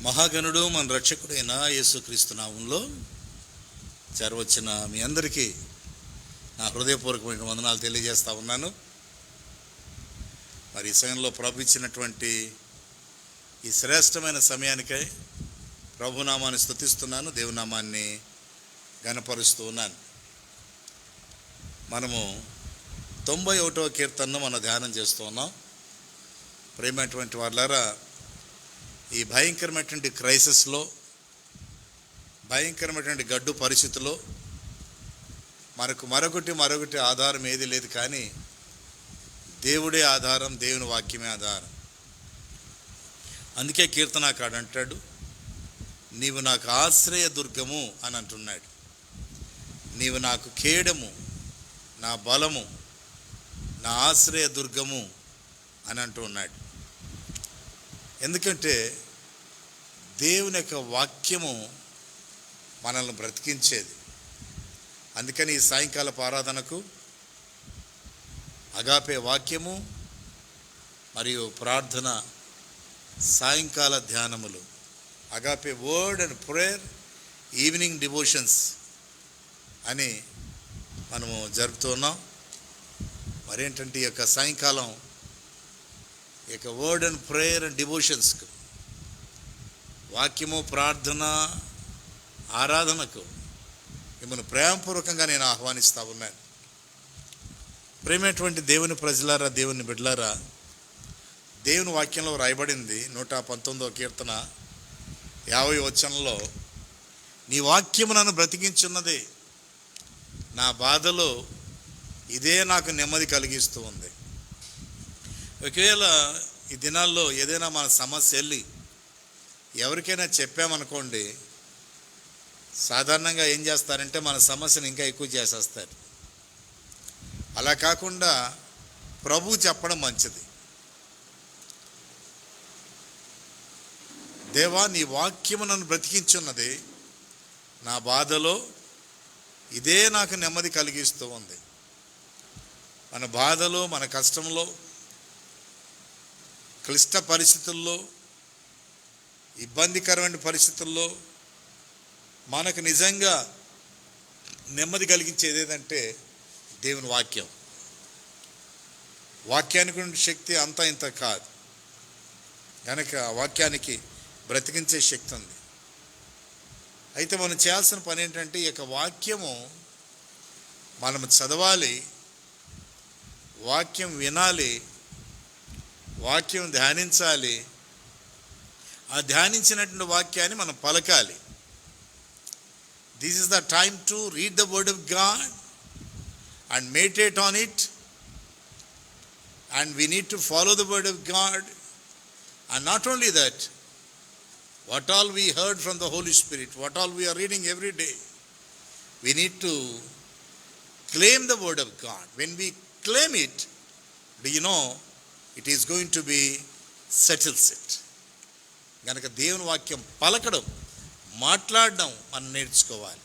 మహాగణుడు మన రక్షకుడైన యేసుక్రీస్తు నామంలో చేరవచ్చిన మీ అందరికీ నా హృదయపూర్వకమైన వందనాలు తెలియజేస్తా ఉన్నాను. మరి ఈ సమయంలో ప్రభు ఇచ్చినటువంటి ఈ శ్రేష్టమైన సమయానికై ప్రభునామాన్ని స్తుతిస్తున్నాను, దేవునామాన్ని ఘనపరుస్తూ ఉన్నాను. మనము 91వ కీర్తనను మనం ధ్యానం చేస్తూ ఉన్నాం. ప్రేమైనటువంటి వాళ్ళారా, ఈ భయంకరమైనటువంటి క్రైసిస్లో, భయంకరమైనటువంటి గడ్డు పరిస్థితుల్లో మనకు మరొకటి ఆధారం ఏది లేదు, కానీ దేవుడే ఆధారం, దేవుని వాక్యమే ఆధారం. అందుకే కీర్తనాకాడు అంటాడు, నీవు నాకు ఆశ్రయ దుర్గము అని అంటున్నాడు. నీవు నాకు కేడము, నా బలము, నా ఆశ్రయ దుర్గము అని అంటూ ఉన్నాడు. ఎందుకంటే దేవుని యొక్క వాక్యము మనల్ని బ్రతికించేది. అందుకని ఈ సాయంకాలపు ఆరాధనకు అగాపే వాక్యము మరియు ప్రార్థన, సాయంకాల ధ్యానములు, agape word and prayer, evening devotions అని మనము జరుపుతున్నాం. మరేంటంటే ఈ యొక్క సాయంకాలం ఈ యొక్క వర్డ్ అండ్ ప్రేయర్ అండ్ డివోషన్స్కు, వాక్యము, ప్రార్థన, ఆరాధనకు మిమ్మల్ని ప్రేమపూర్వకంగా నేను ఆహ్వానిస్తూ ఉన్నాను. ప్రేమైనటువంటి దేవుని ప్రజలారా, దేవుని బిడ్డలారా, దేవుని వాక్యంలో రాయబడింది 119వ కీర్తన 50వ వచనంలో, నీ వాక్యము నన్ను బ్రతికించున్నది, నా బాధలో ఇదే నాకు నెమ్మది కలిగిస్తూ ఉంది. ఒకవేళ ఈ దినాల్లో ఏదైనా మన సమస్య వెళ్ళి ఎవరికైనా చెప్పామనుకోండి, సాధారణంగా ఏం చేస్తారంటే మన సమస్యను ఇంకా ఎక్కువ చేసేస్తారు. అలా కాకుండా ప్రభు చెప్పడం మంచిది. దేవా, నీ వాక్యము నన్ను బ్రతికించున్నది, నా బాధలో ఇదే నాకు నెమ్మది కలిగిస్తూ ఉంది. మన బాధలో, మన కష్టంలో, క్లిష్ట పరిస్థితుల్లో, ఇబ్బందికరమైన పరిస్థితుల్లో మనకు నిజంగా నెమ్మది కలిగించేది ఏదంటే దేవుని వాక్యం. వాక్యానికి ఉన్న శక్తి అంతా ఇంత కాదు, కనుక వాక్యానికి బ్రతికించే శక్తి ఉంది. అయితే మనం చేయాల్సిన పని ఏంటంటే, ఈ యొక్క వాక్యము మనం చదవాలి, వాక్యం వినాలి, వాక్యం ధ్యానించాలి. ఆ ధ్యానించినటువంటి వాక్యాన్ని మనం పలకాలి. This is the time to read the word of God and meditate on it, and we need to follow the word of God. And not only that, what all we heard from the Holy Spirit, what all we are reading every day, we need to claim the word of God. When we claim it, do you know, it is going to be settles it. గనక దేవుని వాక్యం పలకడం, మాట్లాడడం మనం నేర్చుకోవాలి.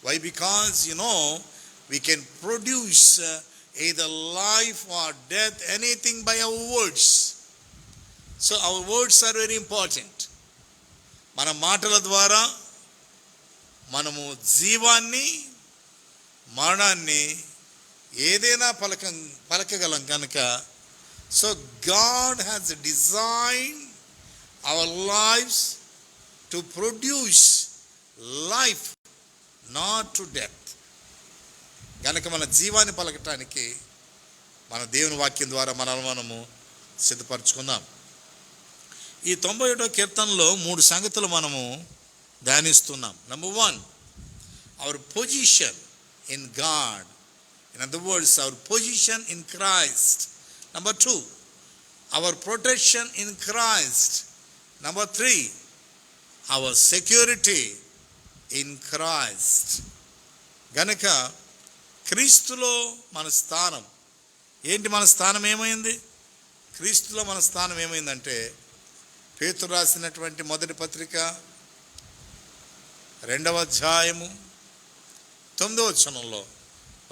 Why? Because we can produce either life or death, anything by our words. So our words are very important. మన మాటల ద్వారా మనము జీవాన్ని, మరణాన్ని ఏదైనా పలకగలం కనుక, so God has designed our lives to produce life, not to death. కనుక మన జీవాన్ని పలకటానికి మన దేవుని వాక్యం ద్వారా మనము సిద్ధపరచుకుందాం. ఈ 91వ కీర్తనలో 3 సంగతులు మనము ధ్యానిస్తున్నాం. Number 1, our position in God. In other words, our position in Christ. Number 2, our protection in Christ. Number 3, our security in Christ. గనక క్రీస్తులో మన స్థానం ఏంటి? మన స్థానం ఏమైంది? క్రీస్తులో మన స్థానం ఏమైందంటే, పేతురు రాసినటువంటి మొదటి పత్రిక 2వ అధ్యాయము 9వ వచనంలో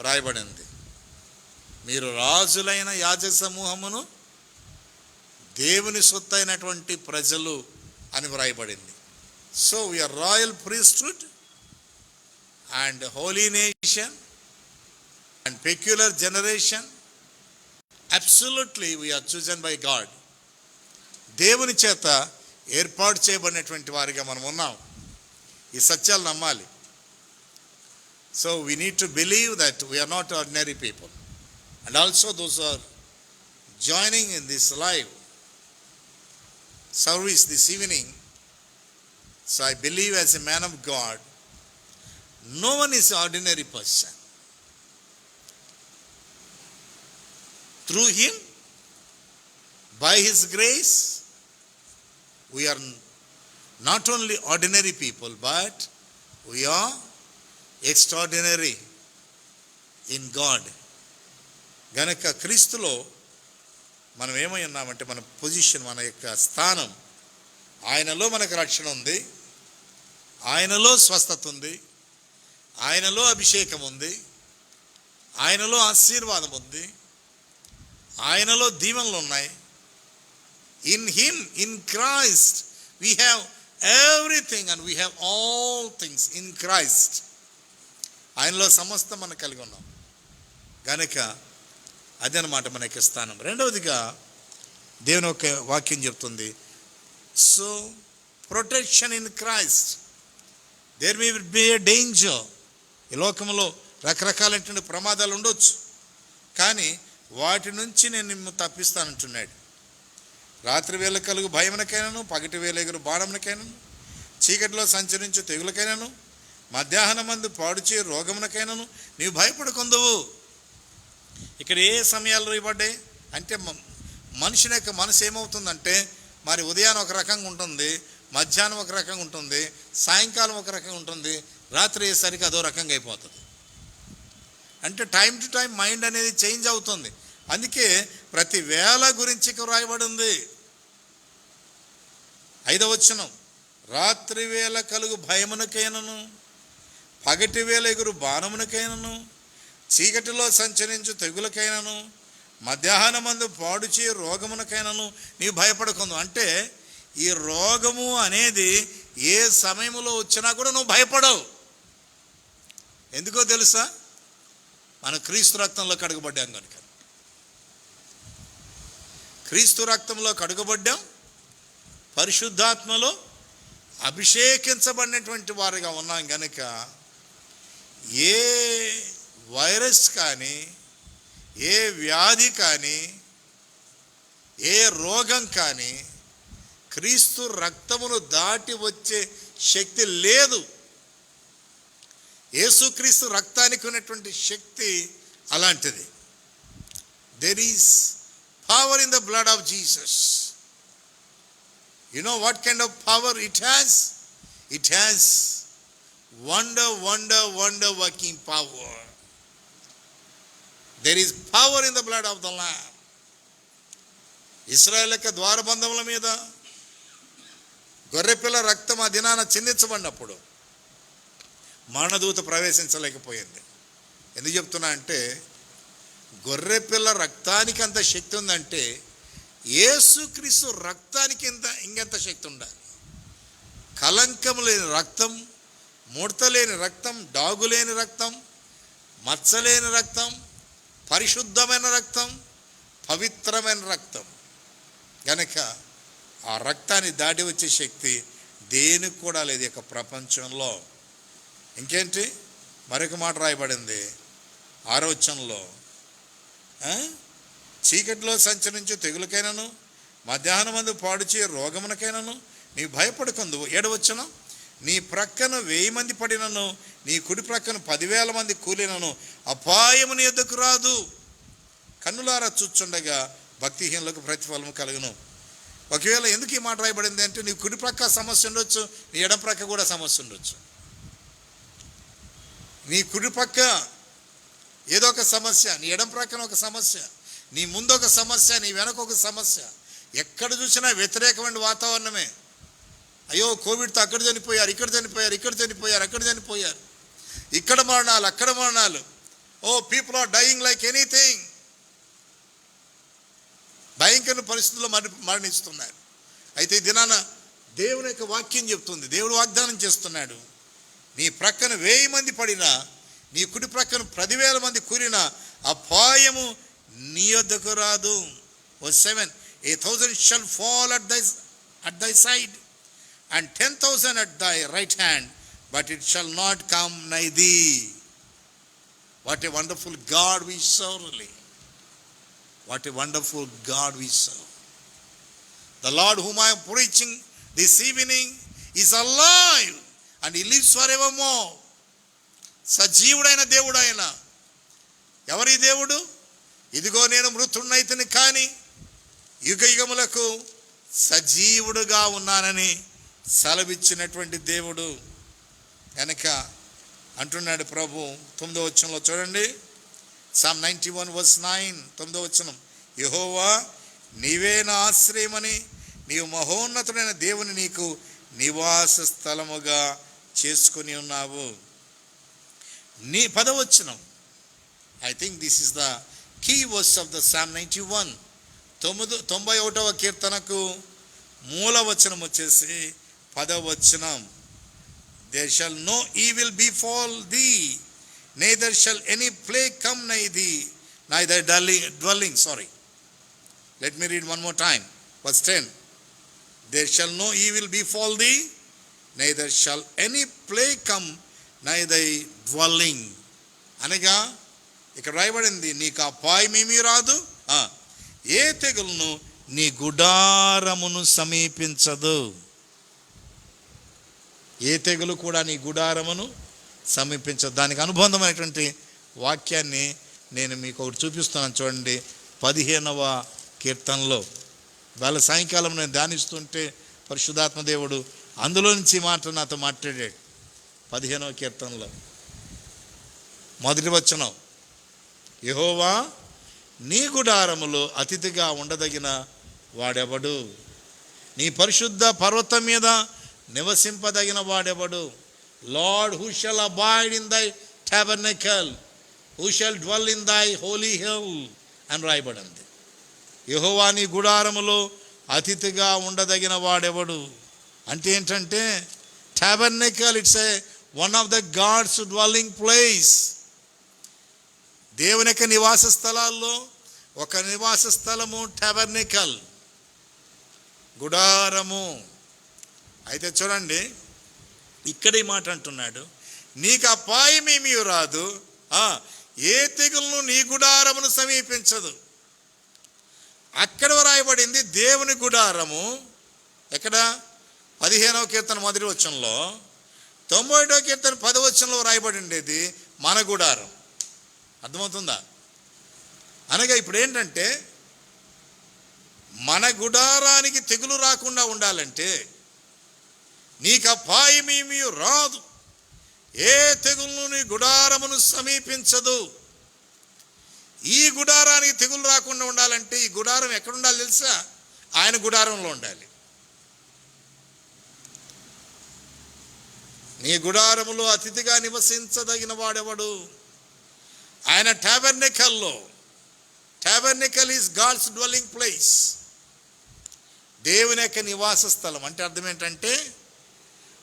రాయబడింది, మీరు రాజులైన యాజక సమూహమును, దేవుని సొత్తైనటువంటి ప్రజలు అని వ్రాయబడింది. So we are royal priesthood and holy nation and peculiar generation. Absolutely we are chosen by God. దేవుని చేత ఏర్పాటు చేయబడినటువంటి వారిగా మనం ఉన్నాం. ఈ సత్యాలు నమ్మాలి. So we need to believe that we are not ordinary people. And also those are joining in this live service this evening. So I believe as a man of God, no one is an ordinary person. Through him, by his grace, we are not only ordinary people, but we are extraordinary in God. గనక క్రీస్తులో మనం ఏమై ఉన్నామంటే మన position, మన యొక్క స్థానం, ఆయనలో మనకు రక్షణ ఉంది, ఆయనలో స్వస్థత ఉంది, ఆయనలో అభిషేకం ఉంది, ఆయనలో ఆశీర్వాదం ఉంది, ఆయనలో దీవెనలు ఉన్నాయి. In him, in Christ we have everything and we have all things in Christ. ఆయనలో సమస్తం మనం కలిగి ఉన్నాం. కనుక అదనమాట మన యొక్క స్థానం. రెండవదిగా దేవుని యొక్క వాక్యం చెప్తుంది, so protection in Christ. There may be a danger. ఈ లోకంలో రకరకాలైనటువంటి ప్రమాదాలు ఉండొచ్చు, కానీ వాటి నుంచి నేను నిన్ను తప్పిస్తానంటున్నాడు. రాత్రి వేళ కలుగు భయమునకైనను, పగటి వేళ ఎగురు బాణమునకైనను, చీకటిలో సంచరించు తెగులకైనను, మధ్యాహ్నమందు పాడుచే రోగమునకైనను నీవు భయపడకుందువు. ఇక్కడ ఏ సమయాల్లో ఇవ్వబడ్డాయి అంటే మనుషుని యొక్క మనసు ఏమవుతుందంటే, మరి ఉదయాన్ని ఒక రకంగా ఉంటుంది, మధ్యాహ్నం ఒక రకంగా ఉంటుంది, సాయంకాలం ఒక రకంగా ఉంటుంది, రాత్రి అయ్యేసరికి అదో రకంగా అయిపోతుంది. అంటే టైం టు టైం మైండ్ అనేది చేంజ్ అవుతుంది. అందుకే ప్రతి వేళ గురించి రాయబడింది. 5వ వచనం, రాత్రి వేళ కలుగు భయమునకైనను, పగటి వేళ ఎగురు బాణమునకైనను, చీకటిలో సంచరించు తెగులకైనను, మధ్యాహ్నమందు పాడుచే రోగమునకైనను నీవు భయపడకుందు. అంటే ఈ రోగము అనేది ఏ సమయంలో వచ్చినా కూడా నువ్వు భయపడవు. ఎందుకో తెలుసా? మనం క్రీస్తు రక్తంలో కడుగబడ్డాం కనుక. క్రీస్తు రక్తంలో కడుగబడ్డాం, పరిశుద్ధాత్మలో అభిషేకించబడినటువంటి వారిగా ఉన్నాం కనుక ఏ వైరస్ కానీ, ఏ వ్యాధి కానీ, ఏ రోగం కానీ క్రీస్తు రక్తమును దాటి వచ్చే శక్తి లేదు. యేసుక్రీస్తు రక్తానికి ఉన్నటువంటి శక్తి అలాంటిది. There is power in the blood of Jesus. You know what kind of power it has? It has wonder working power. There is power in the blood of the Lamb. ఇశ్రాయేలు యొక్క ద్వారబంధముల మీద గొర్రెపిల్ల రక్తం ఆ దినాన చిందించబడినప్పుడు మరణదూత ప్రవేశించలేకపోయింది. ఎందుకు చెప్తున్నా అంటే, గొర్రెపిల్ల రక్తానికి అంత శక్తి ఉందంటే యేసుక్రీస్తు రక్తానికి ఇంకెంత శక్తి ఉండాలి. కలంకం లేని రక్తం, ముడత లేని రక్తం, డాగులేని రక్తం, మచ్చలేని రక్తం, పరిశుద్ధమైన రక్తం, పవిత్రమైన రక్తం. కనుక ఆ రక్తాన్ని దాటి వచ్చే శక్తి దేనికి కూడా లేదు ఇక ప్రపంచంలో. ఇంకేంటి మరొక మాట రాయబడింది 6వ వచనంలో, చీకటిలో సంచరించు తెగులకైనను, మధ్యాహ్నమందు పాడుచే రోగమునకైనను నీవు భయపడకుందు. 7వ వచనం, నీ ప్రక్కన 1000 మంది పడినను, నీ కుడి ప్రక్కన 10,000 మంది కూలినను అపాయము నీ యొద్దకు రాదు. కన్నులారా చూచుండగా భక్తిహీనులకు ప్రతిఫలము కలుగును. ఒకవేళ ఎందుకు ఈ మాట రాయబడింది అంటే, నీ కుడి ప్రక్క సమస్య ఉండొచ్చు, నీ ఎడం ప్రక్క కూడా సమస్య ఉండొచ్చు. నీ కుడి పక్క ఏదో ఒక సమస్య, నీ ఎడం ప్రక్కన ఒక సమస్య, నీ ముందు ఒక సమస్య, నీ వెనక ఒక సమస్య. ఎక్కడ చూసినా వ్యతిరేకమైన వాతావరణమే. అయ్యో కోవిడ్తో అక్కడ చనిపోయారు, ఇక్కడ చనిపోయారు, ఇక్కడ చనిపోయారు, అక్కడ చనిపోయారు, ఇక్కడ మరణాలు, అక్కడ మరణాలు. Oh people are dying like anything. భయంకర పరిస్థితుల్లో మరణిస్తున్నారు. అయితే ఈ దినాన దేవుని యొక్క వాక్యం చెప్తుంది, దేవుడు వాగ్దానం చేస్తున్నాడు. నీ ప్రక్కన 1000 మంది పడినా, నీ కుడి ప్రక్కన 10,000 మంది కూలినా అపాయము నీ యొద్దకు రాదు. Verse 7, 1,000 shall fall at thy side and 10,000 at thy right hand, but it shall not come nigh thee. What a wonderful God we serve, really. What a wonderful God we serve. The Lord whom I am preaching this evening is alive and he lives forevermore. సజీవుడైన దేవుడు ఆయన. ఎవరి దేవుడు? ఇదిగో నేను మృతున్నైతిని కానీ యుగ యుగములకు సజీవుడుగా ఉన్నానని సెలవిచ్చినటువంటి దేవుడు కనుక అంటున్నాడు ప్రభు. 9వ వచనంలో చూడండి, Psalm 91 verse 9, 9వ వచనం, యెహోవా నీవే నా ఆశ్రయమని నీవు మహోన్నతుడైన దేవుని నీకు నివాస స్థలముగా చేసుకుని ఉన్నావు. నీ 10వ వచనం, I think this is the key verse of the Psalm 91. 91వ కీర్తనకు మూల వచనం వచ్చేసి 10వ వచనం, there shall no evil befall thee, neither shall any plague come nigh thee, neither dwelling. Let me read one more time. Verse 10, there shall no evil befall thee, neither shall any plague come nigh thy dwelling. అనగా ఇక్కడ రాయబడింది, నీకు అపాయమేమీ రాదు, ఏ తెగులును నీ గుడారమును సమీపించదు. ఏ తెగులు కూడా నీ గుడారమును సమీపించదు. దానికి అనుబంధమైనటువంటి వాక్యాన్ని నేను మీకు ఒకటి చూపిస్తున్నాను చూడండి. 15వ కీర్తనలో వాళ్ళ సాయంకాలం నేను ధ్యానిస్తుంటే పరిశుద్ధాత్మ దేవుడు అందులో నుంచి మాట నాతో మాట్లాడాడు. 15వ కీర్తనలో మొదటి వచనం, యెహోవా నీ గుడారములో అతిథిగా ఉండదగిన వాడెవడు, నీ పరిశుద్ధ పర్వతం మీద నివసింపదగిన వాడెవడు. Lord, who shall abide in thy tabernacle, who shall dwell in thy holy hill అని రాయబడింది. యెహోవా నీ గుడారములో అతిథిగా ఉండదగిన వాడెవడు అంటే ఏంటంటే, tabernacle it's a one of the God's dwelling place. దేవుని యొక్క నివాస స్థలాల్లో ఒక నివాస స్థలము టాబర్నకల్, గుడారము. అయితే చూడండి, ఇక్కడ ఈ మాట అంటున్నాడు, నీకు అపాయమేమీ రాదు, ఏ తెగులను నీ గుడారమును సమీపించదు. అక్కడ రాయబడింది దేవుని గుడారము. ఎక్కడ? 15వ కీర్తన మొదటి వచనంలో. 91వ కీర్తన 10వ వచనంలో రాయబడి ఉండేది మన గుడారం. అర్థమవుతుందా? అనగా ఇప్పుడు ఏంటంటే, మన గుడారానికి తెగులు రాకుండా ఉండాలంటే నీకు అపాయమేమీ రాదు, ఏ తెగులను నీ గుడారమును సమీపించదు. ఈ గుడారానికి తెగులు రాకుండా ఉండాలంటే ఈ గుడారం ఎక్కడ ఉండాలి తెలుసా? ఆయన గుడారంలో ఉండాలి. నీ గుడారములో అతిథిగా నివసించదగిన వాడెవడు? ఆయన టాబర్నకల్లో. Tabernacle is God's dwelling place, దేవుని యొక్క నివాస స్థలం. అంటే అర్థం ఏంటంటే,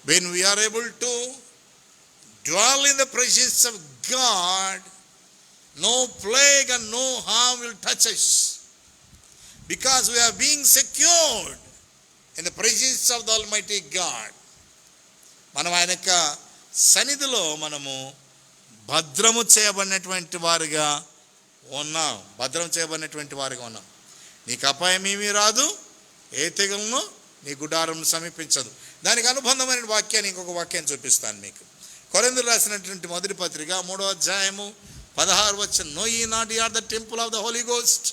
when we are able to dwell in the presence of God, no plague and no harm will touch us, because we are being secured in the presence of the Almighty God. మనం ఆయన యొక్క సన్నిధిలో మనము భద్రము చేయబడినటువంటి వారుగా ఉన్నాం. భద్రం చేయబడినటువంటి వారుగా ఉన్నాం. నీకు అపాయమేమీ రాదు, ఏ తెగులను నీ గుడారం సమీపించదు. దానికి అనుబంధమైన వాక్యాన్ని ఇంకొక వాక్యాన్ని చూపిస్తాను మీకు. కొరింథీయులకు రాసినటువంటి మొదటి పత్రిక 3వ అధ్యాయము 16వ వచనం, know ye not you are the temple of the Holy Ghost,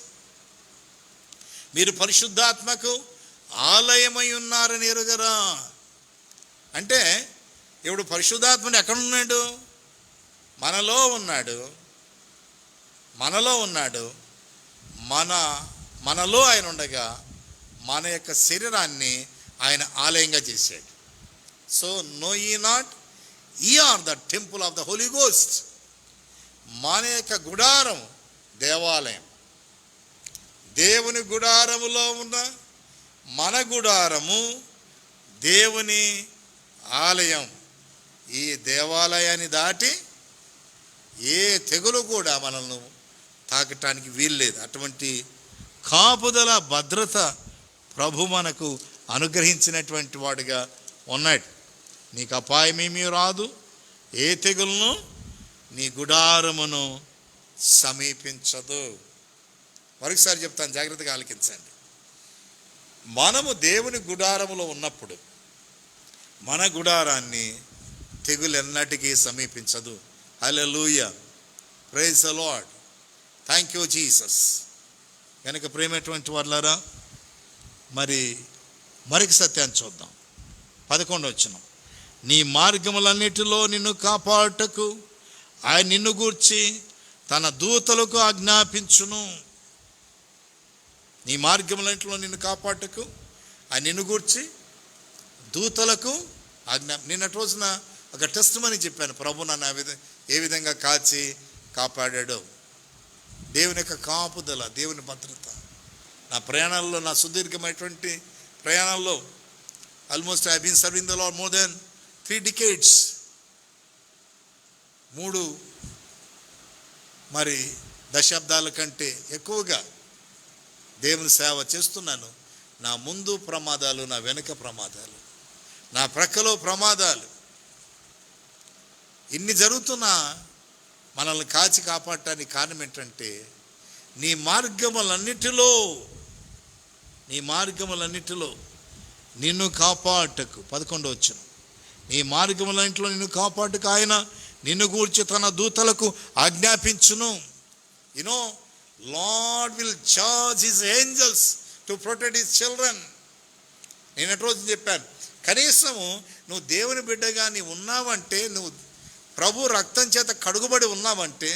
మీరు పరిశుద్ధాత్మకు ఆలయమై ఉన్నారని ఎరుగరా. అంటే ఇప్పుడు పరిశుద్ధాత్ముడు ఎక్కడున్నాడు? మనలో ఉన్నాడు. మనలో ఆయన ఉండగా మన యొక్క శరీరాన్ని ఆయన ఆలయంగా చేశాడు. So know ye not ye are the temple of the Holy Ghost. మన యొక్క గుడారం దేవాలయం. దేవుని గుడారములో ఉన్న మన గుడారము దేవుని ఆలయం. ఈ దేవాలయాన్ని దాటి ఏ తెగులు కూడా మనల్ని తాకటానికి వీల్లేదు. అటువంటి కాపుదల, భద్రత ప్రభు మనకు అనుగ్రహించినటువంటి వాడుగా ఉన్నాడు. నీకు అపాయమేమీ రాదు, ఏ తెగులను నీ గుడారమును సమీపించదు. మరొకసారి చెప్తాను, జాగ్రత్తగా ఆలకించండి. మనము దేవుని గుడారములో ఉన్నప్పుడు మన గుడారాన్ని తెగులు ఎన్నటికీ సమీపించదు. Hallelujah, praise the Lord, thank you Jesus. కనుక ప్రేమటువంటి వాళ్ళారా, మరొక సత్యాన్ని చూద్దాం. 11వ వచనం, నీ మార్గములన్నిటిలో నిన్ను కాపాడుటకు ఆయన నిన్ను గూర్చి తన దూతలకు ఆజ్ఞాపించును. నీ మార్గములన్నిటిలో నిన్ను కాపాడుటకు ఆయన నిన్ను గూర్చి దూతలకు నిన్నటి రోజున ఒక టెస్టిమనీ చెప్పాను. ప్రభు నన్ను ఏ విధంగా కాచి కాపాడాడో, దేవుని యొక్క కాపుదల, దేవుని భద్రత. నా ప్రయాణాల్లో, నా సుదీర్ఘమైనటువంటి ప్రయాణాల్లో, almost I been serving the Lord more than 3 decades, 3 దశాబ్దాల కంటే ఎక్కువగా దేవుని సేవ చేస్తున్నాను. నా ముందు ప్రమాదాలు, నా వెనుక ప్రమాదాలు, నా ప్రక్కలో ప్రమాదాలు, ఇన్ని జరుగుతున్నా మనల్ని కాచి కాపాడటానికి కారణం ఏంటంటే, నీ మార్గములన్నిటిలో నిన్ను కాపాడుటకు. 11వ వచనం, నీ మార్గములన్నిటిలో నిన్ను కాపాడుటకు ఆయన నిన్ను గూర్చి తన దూతలకు ఆజ్ఞాపించును. Lord will charge his angels to protect his children. నేను రోజు చెప్పాను, కనీసము నువ్వు దేవుని బిడ్డగా నీవు ఉన్నావంటే, నువ్వు ప్రభు రక్తం చేత కడుగుబడి ఉన్నావంటే,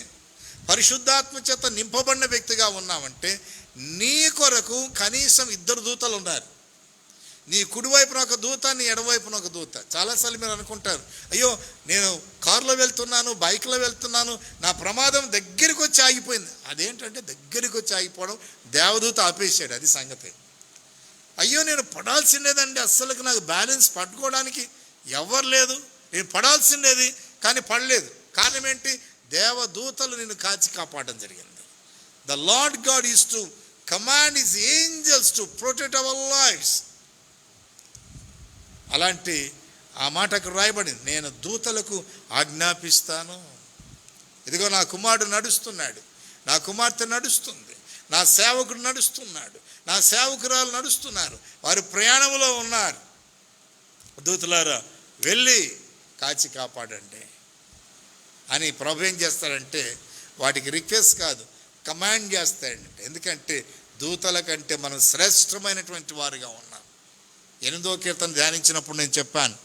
పరిశుద్ధాత్మ చేత నింపబడిన వ్యక్తిగా ఉన్నావంటే, నీ కొరకు కనీసం 2 దూతలు ఉన్నారు. నీ కుడివైపున ఒక దూత, నీ ఎడవైపున ఒక దూత. చాలాసార్లు మీరు అనుకుంటారు, అయ్యో నేను కారులో వెళ్తున్నాను, బైక్లో వెళ్తున్నాను, నా ప్రమాదం దగ్గరికి వచ్చి ఆగిపోయింది. అదేంటంటే, దగ్గరికి వచ్చి ఆగిపోవడం దేవదూత ఆపేసాడు, అది సంగతి. అయ్యో నేను పడాల్సిందేదండి, అస్సలు నాకు బ్యాలెన్స్ పట్టుకోవడానికి ఎవరు లేదు, నేను పడాల్సిందేది కానీ పడలేదు. కారణం ఏంటి? దేవదూతలు నిన్ను కాచి కాపాడడం జరిగింది. The Lord God is to command his angels to protect our lifes. అలాంటి ఆ మాట అక్కడ రాయబడింది, నేను దూతలకు ఆజ్ఞాపిస్తాను. ఇదిగో నా కుమారుడు నడుస్తున్నాడు, నా కుమార్తె నడుస్తుంది, నా సేవకుడు నడుస్తున్నాడు, నా సేవకురాలు నడుస్తున్నారు, వారు ప్రయాణంలో ఉన్నారు. దూతలారా వెళ్ళి కాచి కాపాడండి అని ప్రభు ఏం చేస్తాడంటే, వాటికి రిక్వెస్ట్ కాదు, కమాండ్ చేస్తాడంటే. ఎందుకంటే దూతల కంటే మనం శ్రేష్టమైనటువంటి వారుగా ఉన్నాం. 8వ కీర్తన ధ్యానించినప్పుడు నేను చెప్పాను,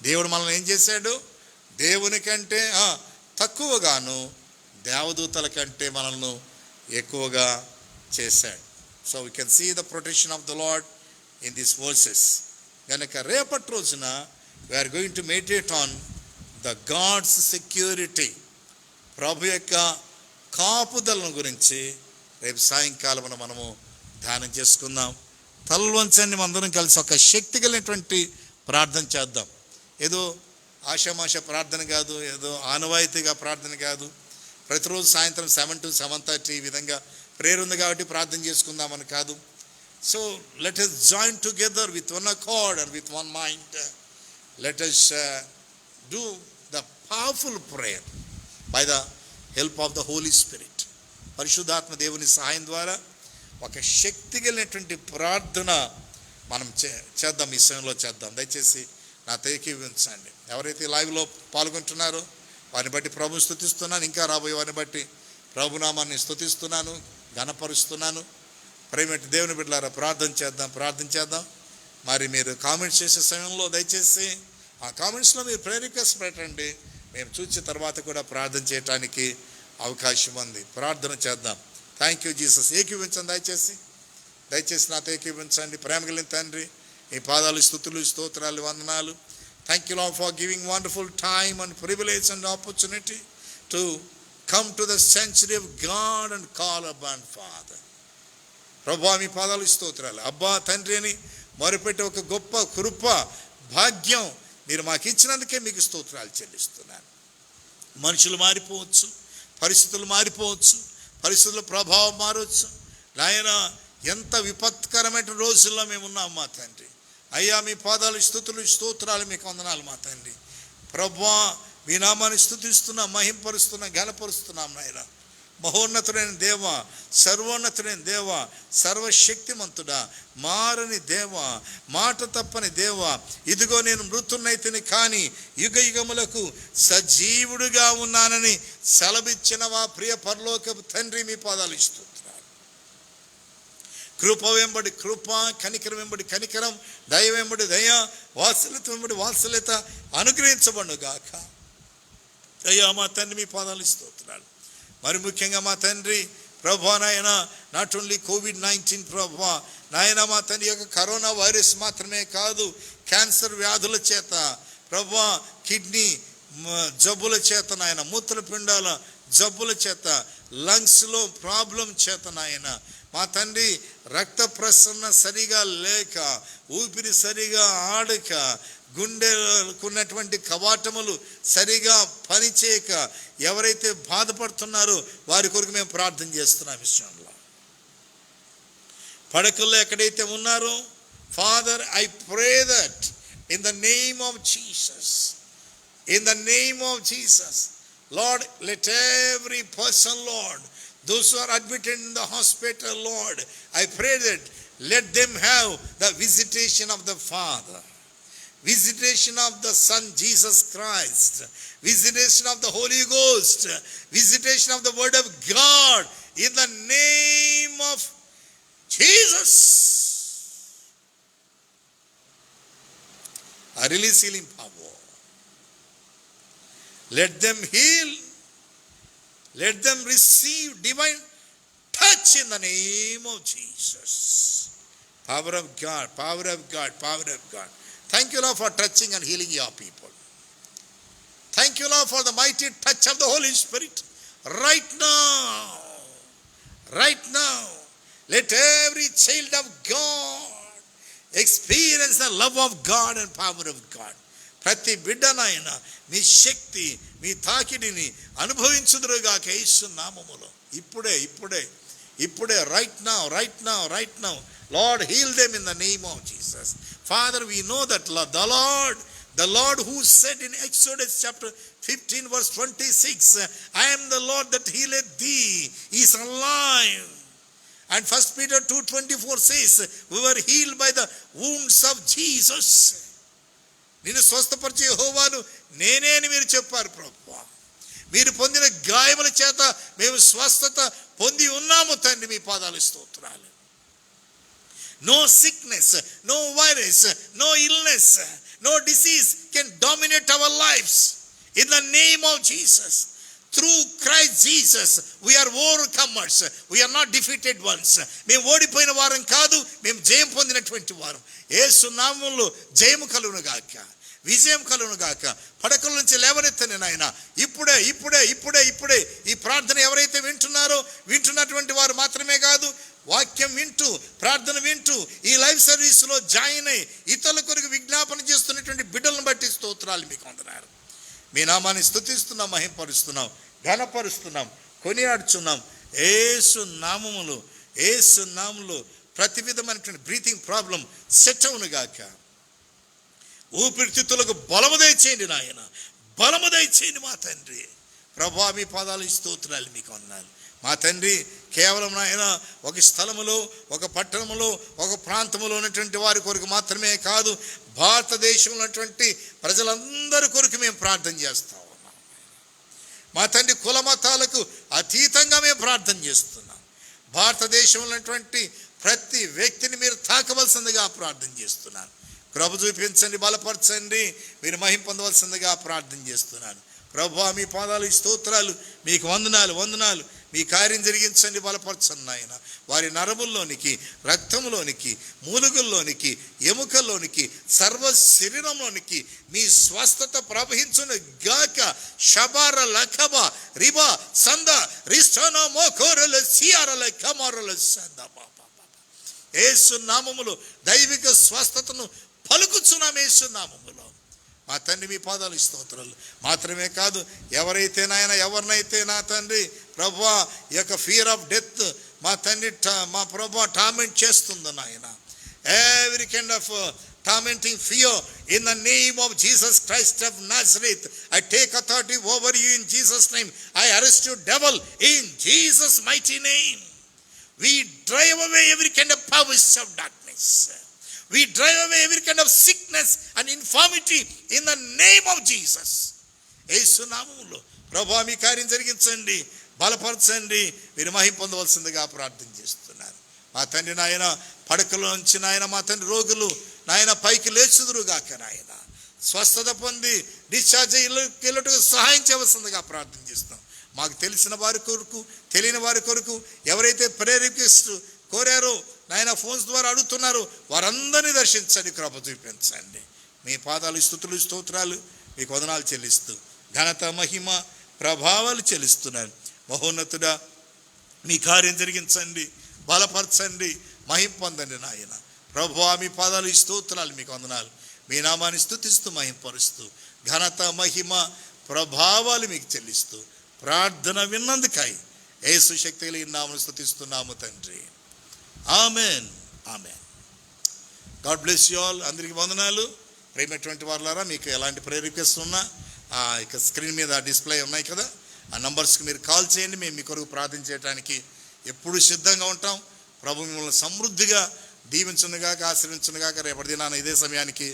దేవుడు మనల్ని ఏం చేశాడు? దేవుని కంటే తక్కువగాను, దేవదూతల కంటే మనల్ని ఎక్కువగా చేశాడు. So we can see the protection of the Lord in this verses. కనుక రేపటి రోజున we are going to meditate on the God's security. ప్రభు యొక్క కాపుదలను గురించి రేపు సాయంకాలం మనము ధ్యానం చేసుకుందాం. తలవంచండి, అందరం కలిసి ఒక శక్తి కలిగినటువంటి ప్రార్థన చేద్దాం. ఏదో ఆషామాష ప్రార్థన కాదు, ఏదో ఆనవాయితీగా ప్రార్థన కాదు. ప్రతిరోజు సాయంత్రం 7 to 7:30 ఈ విధంగా ప్రేయర్ ఉంది కాబట్టి ప్రార్థన చేసుకుందామని కాదు. So let us join together with one accord and with one mind. Let us do the powerful prayer by the help of the Holy Spirit. పరిశుద్ధాత్మ దేవుని సహాయం ద్వారా ఒక శక్తి కలిగినటువంటి ప్రార్థన మనం చేద్దాం, ఈ సమయంలో చేద్దాం. దయచేసి నా ఏకీభవించండి. ఎవరైతే లైవ్లో పాల్గొంటున్నారో వారిని బట్టి ప్రభుని స్తుతిస్తున్నాను, ఇంకా రాబోయే వారిని బట్టి ప్రభునామాన్ని స్తుతిస్తున్నాను, ఘనపరుస్తున్నాను. ప్రేమటి దేవుని బిడ్డలారా ప్రార్థన చేద్దాం. మరి మీరు కామెంట్స్ చేసే సమయంలో దయచేసి ఆ కామెంట్స్లో మీరు ప్రేయర్ రిక్వెస్ట్ పెట్టండి, మేము చూసిన తర్వాత కూడా ప్రార్థన చేయడానికి అవకాశం ఉంది. ప్రార్థన చేద్దాం. Thank you Jesus. ఏకీవించండి, దయచేసి నాతో ఏకీవించండి. ప్రేమ కలిగిన తండ్రి, ఈ పాదాలు స్తుతులు, స్తోత్రాలు, వందనాలు. Thank you lord for giving wonderful time and privilege and opportunity to come to the sanctuary of God and call upon Father. ప్రభువా మీ పాదాలు స్తోత్రాలు. అబ్బా తండ్రి అని మొరపెట్టి ఒక గొప్ప కృప భాగ్యం మీరు మాకు ఇచ్చినందుకే మీకు స్తోత్రాలు చెల్లిస్తున్నాను. మనుషులు మారిపోవచ్చు, పరిస్థితులు మారిపోవచ్చు, పరిస్థితుల ప్రభావం మారవచ్చు. నాయన ఎంత విపత్కరమైన రోజుల్లో మేము ఉన్నాం మా తండ్రి. అయ్యా మీ పాదాలు స్తుతులు స్తోత్రాలు మీకు వందనాలు మా తండ్రి. ప్రభువా మీ నామాన్ని స్తుతిస్తున్నాం, మహింపరుస్తున్నాం, ఘనపరుస్తున్నాం నాయన. మహోన్నతుడైన దేవ, సర్వోన్నతుడైన దేవ, సర్వశక్తిమంతుడా, మారని దేవ, మాట తప్పని దేవ, ఇదిగో నేను మృతున్నైతిని కానీ యుగ యుగములకు సజీవుడుగా ఉన్నానని సెలవిచ్చిన వా ప్రియ పరలోకపు తండ్రి మీ పాదాలు ఇస్తున్నాను. కృప వెంబడి కృప, కనికరం వెంబడి కనికరం, దయ వెంబడి దయ, వాత్సల్యత వెంబడి వాత్సల్యత అనుగ్రహించబడును గాక. అయ్యా మా తండ్రి మీ పాదాలు ఇస్తున్నాను. మరి ముఖ్యంగా మా తండ్రి ప్రభువా నాయన, నాట్ ఓన్లీ COVID-19 ప్రభువా నాయన, మా తండ్రి యొక్క కరోనా వైరస్ మాత్రమే కాదు, క్యాన్సర్ వ్యాధుల చేత ప్రభువా, కిడ్నీ జబ్బుల చేత నాయన, మూత్రపిండాల జబ్బుల చేత, లంగ్స్లో ప్రాబ్లం చేత నాయన, మా తండ్రి రక్త ప్రసరణ సరిగా లేక, ఊపిరి సరిగా ఆడక, గుండెకున్నటువంటి కవాటములు సరిగా పనిచేయక ఎవరైతే బాధపడుతున్నారో వారి కొరకు మేము ప్రార్థన చేస్తున్నాం. విషయంలో పడకల్లో ఎక్కడైతే ఉన్నారో father, I pray that in the name of Jesus, in the name of Jesus lord, let every person lord, those who are admitted in the hospital Lord, I pray that let them have the visitation of the Father, visitation of the Son Jesus Christ, visitation of the Holy Ghost, visitation of the Word of God in the name of Jesus. I release healing power. Let them heal. Let them receive divine touch in the name of Jesus. Power of God, power of God, power of God. Thank you, Lord, for touching and healing your people. Thank you, Lord, for the mighty touch of the Holy Spirit. Right now, right now, let every child of God experience the love of God and power of God. ప్రతి బిడ్డనైనా మీ శక్తి, మీ తాకిడిని అనుభవించుదురుగాక యేసు నామములో. ఇప్పుడే ఇప్పుడే ఇప్పుడే, right now, right now, right now. Lord, heal them in the name of Jesus. Father, we know that the Lord who said in Exodus chapter 15 verse 26, I am the Lord that healeth thee, is alive. And 1 Peter 2:24 says, we were healed by the wounds of Jesus. నిన్ను స్వస్థపరిచే యెహోవాను నేనే అని మీరు చెప్పారు ప్రభువా. మీరు పొందిన గాయముల చేత మేము స్వస్థత పొంది ఉన్నాము తండ్రి, మీ పాదాలు స్తోత్రాలు. No sickness, no virus, no illness, no disease can dominate our lives in the name of Jesus. Through Christ Jesus we are overcomers, we are not defeated ones. మేము ఓడిపోయిన వారం కాదు, మేము జయం పొందినటువంటి వారం. యేసు నామములో జయము కలుగును గాక, విజయం కలుగును గాక. పడకల నుంచి లేవనెత్తని నాయన, ఇప్పుడే ఇప్పుడే ఇప్పుడే ఇప్పుడే ఈ ప్రార్థన ఎవరైతే వింటున్నారో, వింటున్నటువంటి వారు మాత్రమే కాదు, వాక్యం వింటూ, ప్రార్థన వింటూ, ఈ లైవ్ సర్వీస్లో జాయిన్ అయ్యి ఇతరుల కొరకు విజ్ఞాపన చేస్తున్నటువంటి బిడ్డలను బట్టి స్తోత్రాలు మీకు వందనాలు. మీ నామాన్ని స్తుతిస్తున్నాం, మహింపరుస్తున్నాం, ఘనపరుస్తున్నాం, కొనియాడుచున్నాం. యేసు నామములో, యేసు నామములో ప్రతి విధమైనటువంటి బ్రీతింగ్ ప్రాబ్లం సెట్ అవును గాక. ఊపిరితిత్తులకు బలము దయచేయండి నాయన, బలము దయచేయండి మా తండ్రి. ప్రభువా మీ పాదాలు స్తోత్రాలు మీకు వందనాలు. మా తండ్రి, కేవలం నాయన ఒక స్థలములో, ఒక పట్టణములో, ఒక ప్రాంతంలో ఉన్నటువంటి వారి కొరకు మాత్రమే కాదు, భారతదేశంలో ఉన్నటువంటి ప్రజలందరి కొరకు మేము ప్రార్థన చేస్తా ఉన్నాం. మా తండ్రి, కుల మతాలకు అతీతంగా మేము ప్రార్థన చేస్తున్నాం. భారతదేశంలో ఉన్నటువంటి ప్రతి వ్యక్తిని మీరు తాకవలసిందిగా ప్రార్థన చేస్తున్నాను. కృప చూపించండి, బలపరచండి, మీరు మహిమ పొందవలసిందిగా ప్రార్థన చేస్తున్నాను. ప్రభువా మీ పాదాలు స్తోత్రాలు, మీకు వందనాలు వందనాలు. మీ కార్యం జరిగించండి, బలపరచండి నాయన. వారి నరముల్లోనికి, రక్తంలోనికి, మూలుగుల్లోనికి, ఎముకల్లోనికి, సర్వ శరీరంలోనికి మీ స్వస్థత ప్రవహించును గాక. షబార లఖబ రిబా సంద రిస్టన మోకోరల సియారల కమరల సంద. యేసు నామములో దైవిక స్వస్థతను పలుకుచున్నాం యేసు నామములో. మా తండ్రి మీ పాదాలు స్తోత్రాలు. మాత్రమే కాదు, ఎవరైతే ఎవరినైతే నా తండ్రి ప్రభువా ఈ యొక్క ఫియర్ ఆఫ్ డెత్ మా తండ్రి మా ప్రభువా టార్మెంట్ చేస్తుందో నాయన, every kind of tormenting fear, in the name of Jesus Christ of Nazareth, I take authority over you in Jesus' name. I arrest you, devil, in Jesus' mighty name. We drive away every kind of powers of darkness. We drive away every kind of sickness and infirmity in the name of Jesus. యేసు నామములో ప్రభువా మీ కార్యం జరిగించండి, బలపరచండి, మీరు మహిమ పొందవలసిందిగా ప్రార్థన చేస్తున్నారు. మా తండ్రి నాయన పడకలో నుంచి నాయన మా తండ్రి రోగులు నాయన పైకి లేచుదురుగాక నాయన, స్వస్థత పొంది డిశ్చార్జ్ వెళ్ళటకు సహాయం చేయవలసిందిగా ప్రార్థన చేస్తున్నాం. మాకు తెలిసిన వారి కొరకు, తెలియని వారి కొరకు ఎవరైతే ప్రేయర్ రిక్వెస్ట్ కోరారో నాయన ఫోన్స్ ద్వారా అడుగుతున్నారు, వారందరినీ దర్శించండి, కృప చూపించండి. మీ పాదాలు స్తుతులు స్తోత్రాలు మీకు వందనాలు చెల్లిస్తూ ఘనత మహిమ ప్రభావాలు చెల్లిస్తున్నాను. మహోన్నతుడా మీ కార్యం జరిగించండి, బలపరచండి, మహిమ పొందండి నాయన. ప్రభువా మీ పాదాలు స్తోత్రాలు మీకు వందనాలు. మీ నామాన్ని స్తుతిస్తూ మహిమపరుస్తూ ఘనత మహిమ ప్రభావాలు మీకు చెల్లిస్తూ ప్రార్థన విన్నందుకై యేసు శక్తి కలిగిన నామమున స్తుతిస్తున్నాము తండ్రి. Amen, amen. God bless you all. అందరికీ వందనాలు. ప్రేమటువంటి వారులారా, మీకు ఎలాంటి ప్రేయర్ రిక్వెస్ట్ ఉన్నా ఇక స్క్రీన్ మీద డిస్ప్లే ఉన్నాయి కదా, ఆ నంబర్స్కి మీరు కాల్ చేయండి. మేము మీ కొరకు ప్రార్థన చేయడానికి ఎప్పుడు సిద్ధంగా ఉంటాం. ప్రభు మిమ్మల్ని సమృద్ధిగా దీవించునుగాక, ఆశీర్వించునుగాక. రేపటి దినాన ఇదే సమయానికి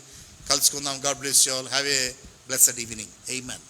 కలుసుకుందాం. God bless you all. Have a blessed evening. Amen.